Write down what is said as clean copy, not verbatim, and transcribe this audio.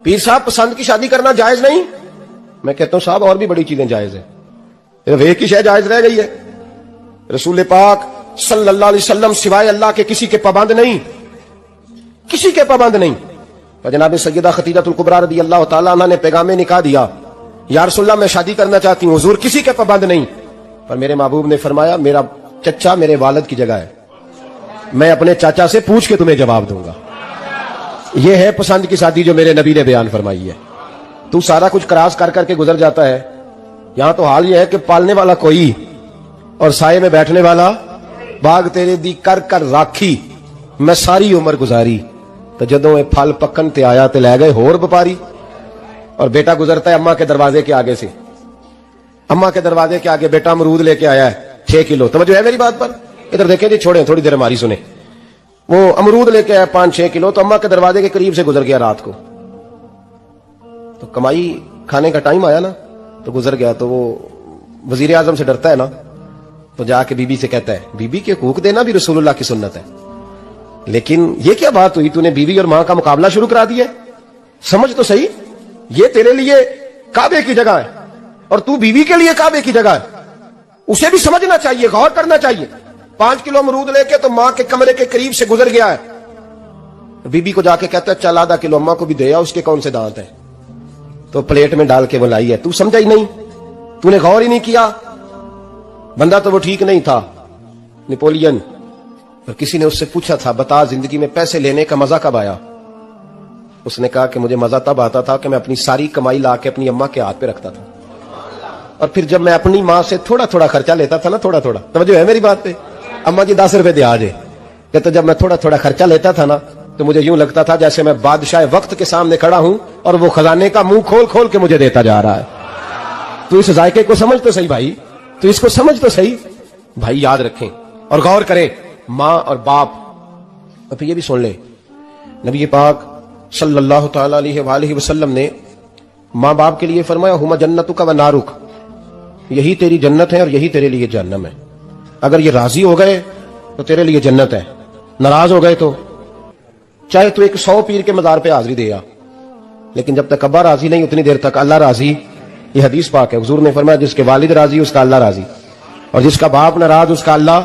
پیر صاحب پسند کی شادی کرنا جائز نہیں؟ میں کہتا ہوں صاحب اور بھی بڑی چیزیں جائز ہیں، صرف ایک ہی شے جائز رہ گئی ہے، رسول پاک صلی اللہ علیہ وسلم سوائے اللہ کے کسی کے پابند نہیں، کسی کے پابند نہیں۔ تو جناب سیدہ خدیجہ الکبریٰ رضی اللہ تعالیٰ عنہ نے پیغام نکاح دیا، یا رسول اللہ میں شادی کرنا چاہتی ہوں، حضور کسی کے پابند نہیں، پر میرے محبوب نے فرمایا میرا چچا میرے والد کی جگہ ہے، میں اپنے چاچا سے پوچھ کے تمہیں جواب دوں گا۔ یہ ہے پسند کی شادی جو میرے نبی نے بیان فرمائی ہے۔ تو سارا کچھ کراس کر کر کے گزر جاتا ہے، یہاں تو حال یہ ہے کہ پالنے والا کوئی اور سائے میں بیٹھنے والا، باغ تیرے دی کر کر راکھی میں ساری عمر گزاری، تو جدوں اے پھل پکن تے آیا تے لے گئے ہور بپاری۔ اور بیٹا گزرتا ہے اماں کے دروازے کے آگے سے، اماں کے دروازے کے آگے بیٹا امرود لے کے آیا ہے 6 کلو، توجہ ہے میری بات پر؟ ادھر دیکھیں جی، چھوڑیں تھوڑی دیر ہماری سنیں۔ وہ امرود لے کے آیا 5-6 کلو، تو اماں کے دروازے کے قریب سے گزر گیا رات کو، تو کمائی کھانے کا ٹائم آیا نا، تو گزر گیا، تو وہ وزیر اعظم سے ڈرتا ہے نا، تو جا کے بی بی سے کہتا ہے بی بی کے حقوق دینا بھی رسول اللہ کی سنت ہے، لیکن یہ کیا بات ہوئی، تو نے بیوی اور ماں کا مقابلہ شروع کرا دیا؟ سمجھ تو صحیح، یہ تیرے لیے کعبے کی جگہ ہے اور تو بیوی کے لیے کعبے کی جگہ ہے، اسے بھی سمجھنا چاہیے، غور کرنا چاہیے۔ 5 کلو امرود لے کے تو ماں کے کمرے کے قریب سے گزر گیا ہے، بی بی کو جا کے کہتا ہے چل آدھا کلو اماں کو بھی دے آ، اس کے کون سے دانت ہیں، تو پلیٹ میں ڈال کے وہ لائی ہے۔ تو سمجھا ہی نہیں، تو نے غور ہی نہیں کیا۔ بندہ تو وہ ٹھیک نہیں تھا، نیپولین، اور کسی نے اس سے پوچھا تھا بتا زندگی میں پیسے لینے کا مزہ کب آیا؟ اس نے کہا کہ مجھے مزہ تب آتا تھا کہ میں اپنی ساری کمائی لا کے اپنی اماں کے ہاتھ پہ رکھتا تھا، اور پھر جب میں اپنی ماں سے تھوڑا تھوڑا خرچہ لیتا تھا نا، تھوڑا تھوڑا، توجہ ہے میری بات پہ؟ اماں جی 10 روپے دے آ جے، کہتا جب میں تھوڑا تھوڑا خرچہ لیتا تھا نا، تو مجھے یوں لگتا تھا جیسے میں بادشاہ وقت کے سامنے کھڑا ہوں اور وہ خزانے کا منہ کھول کھول کے مجھے دیتا جا رہا ہے۔ تو اس ذائقے کو سمجھ تو صحیح بھائی، تو اس کو سمجھ تو صحیح بھائی، یاد رکھیں اور غور کریں۔ ماں اور باپ، اور پھر یہ بھی سن لیں، نبی پاک صلی اللہ تعالی علیہ وآلہ وسلم نے ماں باپ کے لیے فرمایا ہما جنتک و نارک، یہی تیری جنت ہے اور یہی تیرے لیے جہنم ہے۔ اگر یہ راضی ہو گئے تو تیرے لیے جنت ہے، ناراض ہو گئے تو چاہے تو ایک 100 پیر کے مزار پہ حاضری دے آ، لیکن جب تک ابا راضی نہیں اتنی دیر تک اللہ راضی۔ یہ حدیث پاک ہے، حضور نے فرمایا جس کے والد راضی اس کا اللہ راضی، اور جس کا باپ ناراض اس کا اللہ